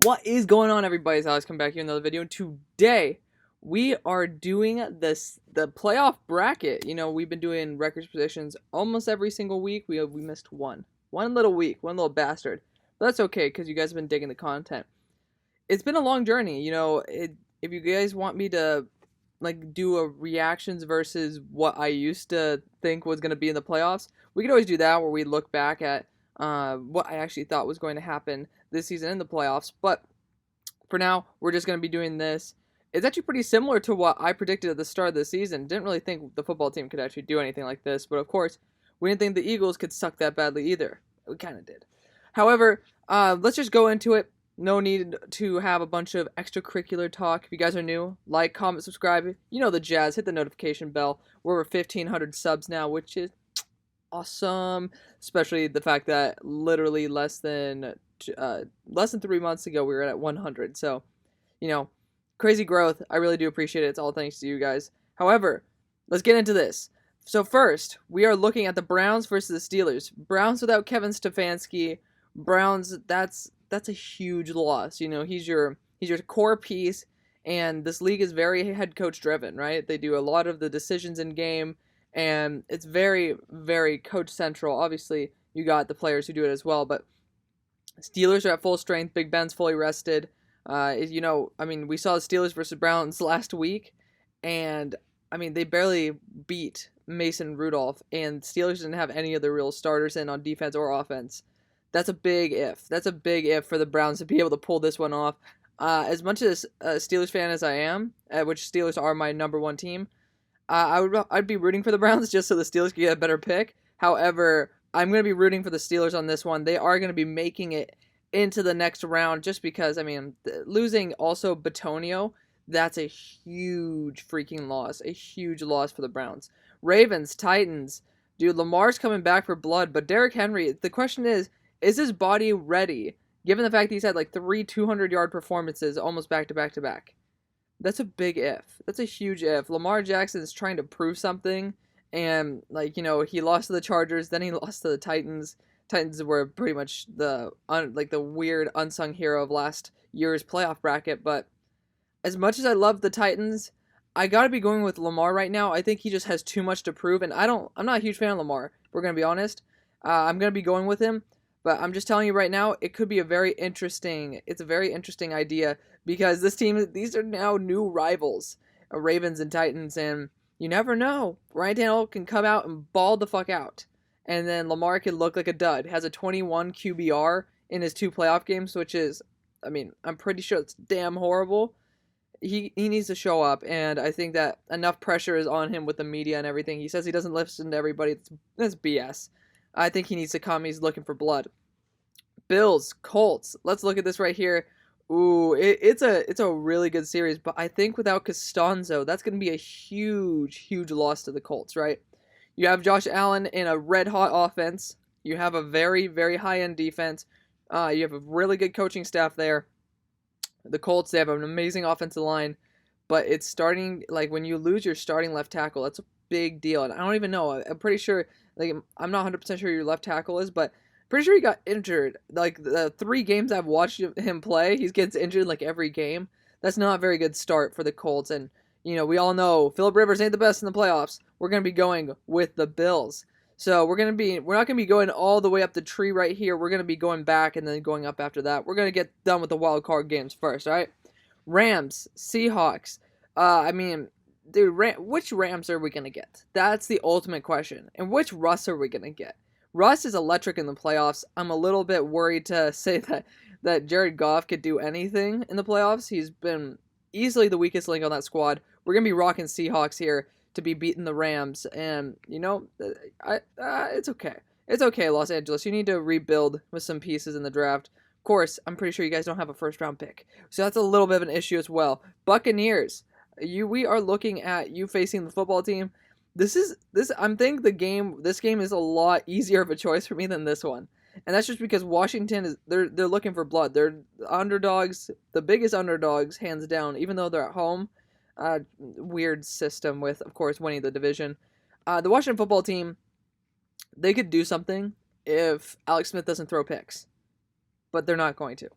What is going on, everybody? It's Alex coming back here in another video, and today we are doing the playoff bracket. You know, we've been doing records predictions almost every single week. We missed one little week, one little bastard. But that's okay, because you guys have been digging the content. It's been a long journey, you know. If you guys want me to do a reactions versus what I used to think was going to be in the playoffs, we could always do that, where we look back at what I actually thought was going to happen this season in the playoffs. But for now, we're just going to be doing this. It's actually pretty similar to what I predicted at the start of the season. Didn't really think the football team could actually do anything like this, but of course, we didn't think the Eagles could suck that badly either. We kind of did. However, let's just go into it. No need to have a bunch of extracurricular talk. If you guys are new, like, comment, subscribe. You know the jazz. Hit the notification bell. We're over 1,500 subs now, which is awesome. Especially the fact that literally less than 3 months ago we were at 100. So, you know, crazy growth. I really do appreciate it. It's all thanks to you guys. However, let's get into this. So first, we are looking at the Browns versus the Steelers. Browns without Kevin Stefanski. Browns, that's a huge loss. You know, he's your core piece, and this league is very head coach driven, right? They do a lot of the decisions in game, and it's very, very coach central. Obviously, you got the players who do it as well, but Steelers are at full strength. Big Ben's fully rested. You know, I mean, we saw the Steelers versus Browns last week, and I mean, they barely beat Mason Rudolph, and Steelers didn't have any of the real starters in on defense or offense. That's a big if. That's a big if for the Browns to be able to pull this one off. As much as a Steelers fan as I am, which Steelers are my number one team, I'd be rooting for the Browns just so the Steelers could get a better pick. However, I'm going to be rooting for the Steelers on this one. They are going to be making it into the next round just because, I mean, losing also Batonio, that's a huge freaking loss. A huge loss for the Browns. Ravens, Titans. Dude, Lamar's coming back for blood, but Derrick Henry, the question is his body ready, given the fact that he's had like 3 200-yard performances almost back-to-back? That's a big if. That's a huge if. Lamar Jackson is trying to prove something, and, like, you know, he lost to the Chargers, then he lost to the Titans. Titans were pretty much the weird unsung hero of last year's playoff bracket, but as much as I love the Titans, I gotta be going with Lamar right now. I think he just has too much to prove, and I'm not a huge fan of Lamar, if we're gonna be honest. I'm gonna be going with him. But I'm just telling you right now, it could be a very interesting idea, because this team, these are now new rivals, Ravens and Titans, and you never know. Ryan Tannehill can come out and ball the fuck out, and then Lamar can look like a dud. Has a 21 QBR in his 2 playoff games, which is, I mean, I'm pretty sure it's damn horrible. He needs to show up, and I think that enough pressure is on him with the media and everything. He says he doesn't listen to everybody. That's BS. I think he needs to come. He's looking for blood. Bills, Colts. Let's look at this right here. Ooh, it's a really good series, but I think without Costanzo, that's going to be a huge loss to the Colts, right? You have Josh Allen in a red-hot offense. You have a very, very high-end defense. You have a really good coaching staff there. The Colts, they have an amazing offensive line, but it's starting, like, when you lose your starting left tackle, that's a big deal. And I don't even know. I'm pretty sure, like, I'm not 100% sure who your left tackle is, but pretty sure he got injured. Like, the 3 games I've watched him play, he gets injured like every game. That's not a very good start for the Colts. And, you know, we all know Phillip Rivers ain't the best in the playoffs. We're going to be going with the Bills. So we're not going to be going all the way up the tree right here. We're going to be going back and then going up after that. We're going to get done with the wild card games first, all right? Rams, Seahawks. I mean, dude, which Rams are we going to get? That's the ultimate question. And which Russ are we going to get? Russ is electric in the playoffs. I'm a little bit worried to say that Jared Goff could do anything in the playoffs. He's been easily the weakest link on that squad. We're going to be rocking Seahawks here to be beating the Rams. And, you know, it's okay. It's okay, Los Angeles. You need to rebuild with some pieces in the draft. Of course, I'm pretty sure you guys don't have a first-round pick. So that's a little bit of an issue as well. Buccaneers. We are looking at you facing the football team. I'm thinking this game is a lot easier of a choice for me than this one. And that's just because Washington they're looking for blood. They're underdogs, the biggest underdogs, hands down, even though they're at home. Weird system with, of course, winning the division. The Washington football team, they could do something if Alex Smith doesn't throw picks. But they're not going to.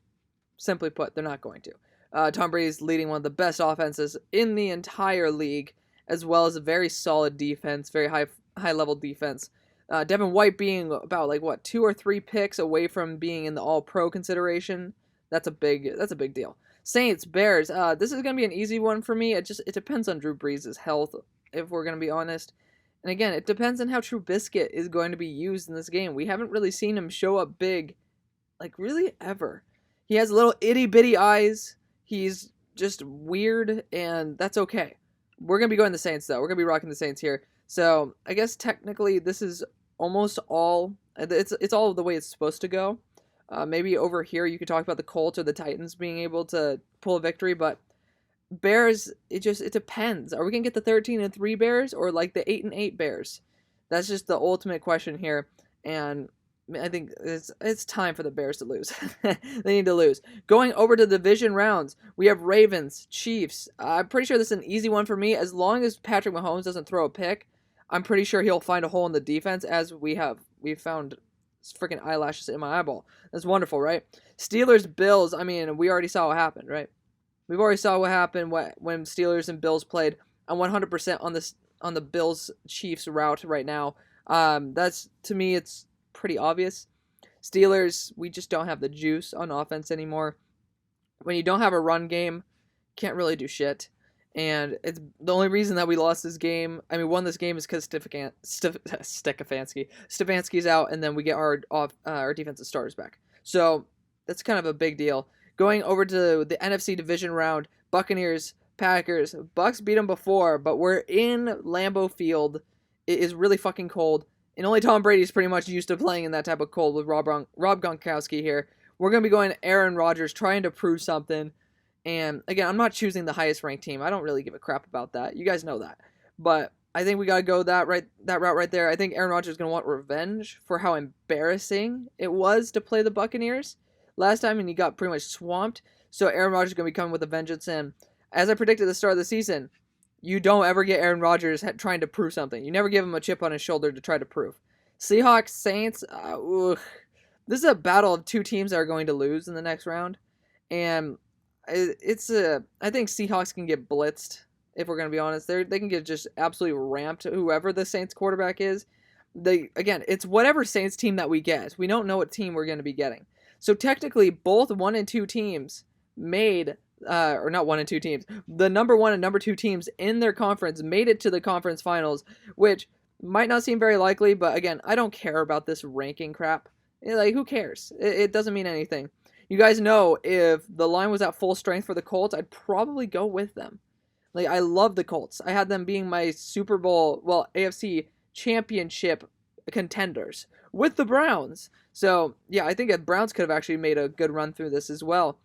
Simply put, they're not going to. Tom Brady's leading one of the best offenses in the entire league, as well as a very solid defense, very high level defense. Devin White being about 2 or 3 picks away from being in the All-Pro consideration. That's a big deal. Saints, Bears. This is gonna be an easy one for me. It depends on Drew Brees' health, if we're gonna be honest. And again, it depends on how Trubisky is going to be used in this game. We haven't really seen him show up big, really ever. He has little itty bitty eyes. He's just weird, and that's okay. We're gonna be going the Saints though. We're gonna be rocking the Saints here. So I guess technically this is almost all. It's all the way it's supposed to go. Maybe over here you could talk about the Colts or the Titans being able to pull a victory, but Bears, it depends. Are we gonna get the 13-3 Bears or the 8-8 Bears? That's just the ultimate question here, and I think it's time for the Bears to lose. They need to lose. Going over to the division rounds, we have Ravens, Chiefs. I'm pretty sure this is an easy one for me. As long as Patrick Mahomes doesn't throw a pick, I'm pretty sure he'll find a hole in the defense, as we've found freaking eyelashes in my eyeball. That's wonderful, right? Steelers, Bills. I mean, we already saw what happened, right? We've already saw what happened when Steelers and Bills played. I'm 100% on the Bills Chiefs route right now. That's, to me, it's pretty obvious. Steelers, we just don't have the juice on offense anymore. When you don't have a run game, can't really do shit. And it's the only reason that we won this game is because Stefanski's out, and then we get our defensive starters back. So that's kind of a big deal. Going over to the NFC division round, Buccaneers, Packers. Bucs beat them before, but we're in Lambeau Field. It is really fucking cold, and only Tom Brady's pretty much used to playing in that type of cold with Rob Gronkowski here. We're going to be going Aaron Rodgers, trying to prove something. And again, I'm not choosing the highest ranked team. I don't really give a crap about that. You guys know that. But I think we got to go that route right there. I think Aaron Rodgers is going to want revenge for how embarrassing it was to play the Buccaneers last time, and he got pretty much swamped. So Aaron Rodgers is going to be coming with a vengeance. And as I predicted at the start of the season, you don't ever get Aaron Rodgers trying to prove something. You never give him a chip on his shoulder to try to prove. Seahawks, Saints, this is a battle of two teams that are going to lose in the next round. And I think Seahawks can get blitzed, if we're going to be honest. They can get just absolutely ramped, whoever the Saints quarterback is. It's whatever Saints team that we get. We don't know what team we're going to be getting. So technically, both 1 and 2 teams made, or not 1 and 2 teams, the number 1 and number 2 teams in their conference made it to the conference finals, which might not seem very likely, but again, I don't care about this ranking crap. Who cares? It doesn't mean anything. You guys know if the line was at full strength for the Colts, I'd probably go with them. I love the Colts. I had them being my Super Bowl, AFC championship contenders with the Browns. So, yeah, I think the Browns could have actually made a good run through this as well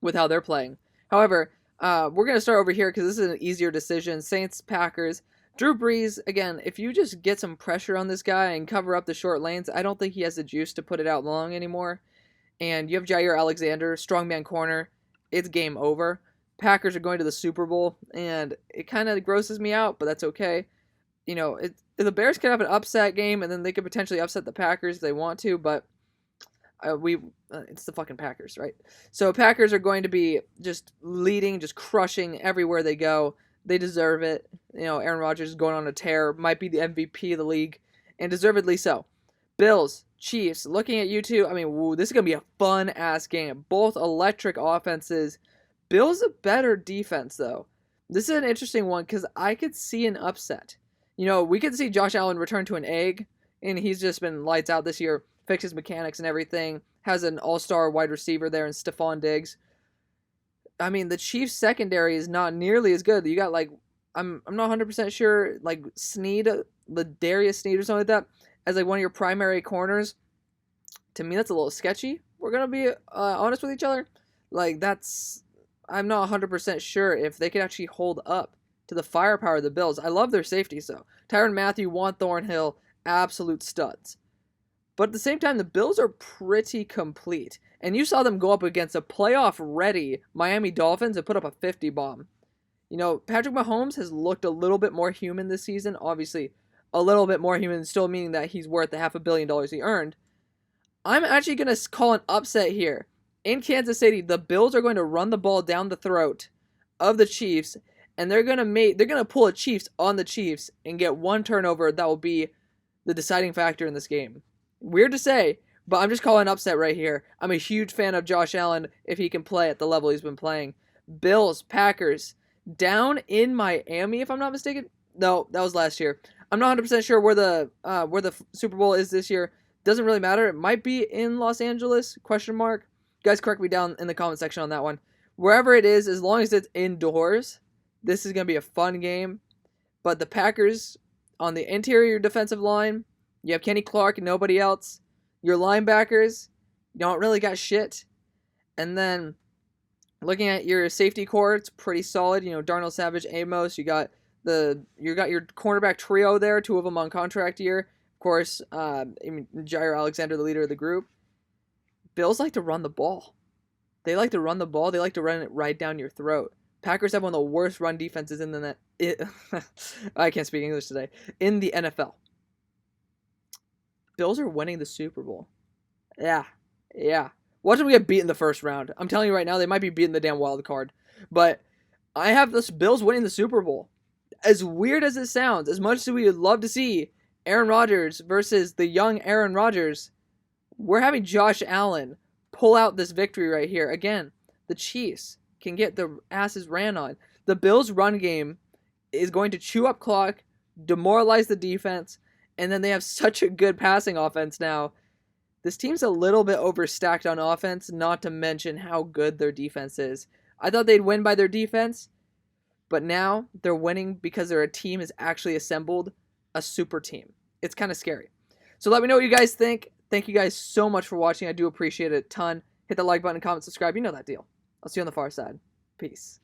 with how they're playing. However, we're going to start over here because this is an easier decision. Saints, Packers. Drew Brees, again, if you just get some pressure on this guy and cover up the short lanes, I don't think he has the juice to put it out long anymore. And you have Jair Alexander, strongman corner. It's game over. Packers are going to the Super Bowl, and it kind of grosses me out, but that's okay. The Bears could have an upset game, and then they could potentially upset the Packers if they want to, but it's the fucking Packers, right? So Packers are going to be just leading, just crushing everywhere they go. They deserve it. Aaron Rodgers is going on a tear, might be the MVP of the league, and deservedly so. Bills, Chiefs, looking at you two, this is going to be a fun-ass game. Both electric offenses. Bills a better defense, though. This is an interesting one because I could see an upset. We could see Josh Allen return to an egg, and he's just been lights out this year, fix his mechanics and everything, has an all-star wide receiver there in Stephon Diggs. The Chiefs secondary is not nearly as good. You got, I'm not 100% sure, Sneed, Ladarius Sneed or something like that, as one of your primary corners. To me, that's a little sketchy. We're going to be honest with each other. I'm not 100% sure if they could actually hold up to the firepower of the Bills. I love their safeties, though. Tyrann Mathieu, Juan Thornhill, absolute studs. But at the same time, the Bills are pretty complete. And you saw them go up against a playoff-ready Miami Dolphins and put up a 50 bomb. Patrick Mahomes has looked a little bit more human this season. Obviously, a little bit more human, still meaning that he's worth the $500 million he earned. I'm actually going to call an upset here in Kansas City, the Bills are going to run the ball down the throat of the Chiefs, and they're gonna pull a Chiefs on the Chiefs and get one turnover that will be the deciding factor in this game. Weird to say, but I'm just calling an upset right here. I'm a huge fan of Josh Allen if he can play at the level he's been playing. Bills, Packers, down in Miami, if I'm not mistaken. No, that was last year. I'm not 100% sure where the Super Bowl is this year. Doesn't really matter. It might be in Los Angeles, question mark. You guys correct me down in the comment section on that one. Wherever it is, as long as it's indoors, this is going to be a fun game. But the Packers, on the interior defensive line, you have Kenny Clark and nobody else. Your linebackers, you don't really got shit. And then, looking at your safety core, it's pretty solid. You know, Darnell Savage, Amos. You got your cornerback trio there, 2 of them on contract year. Of course, Jair Alexander, the leader of the group. Bills like to run the ball. They like to run the ball. They like to run it right down your throat. Packers have one of the worst run defenses in the I can't speak English today. In the NFL. Bills are winning the Super Bowl. Yeah. Watch them get beat in the first round. I'm telling you right now, they might be beating the damn wild card. But I have the Bills winning the Super Bowl. As weird as it sounds, as much as we would love to see Aaron Rodgers versus the young Aaron Rodgers, we're having Josh Allen pull out this victory right here. Again, the Chiefs can get their asses ran on. The Bills' run game is going to chew up clock, demoralize the defense, and then they have such a good passing offense now. This team's a little bit overstacked on offense, not to mention how good their defense is. I thought they'd win by their defense, but now they're winning because their team is actually assembled a super team. It's kind of scary. So let me know what you guys think. Thank you guys so much for watching. I do appreciate it a ton. Hit the like button, comment, subscribe. You know that deal. I'll see you on the far side. Peace.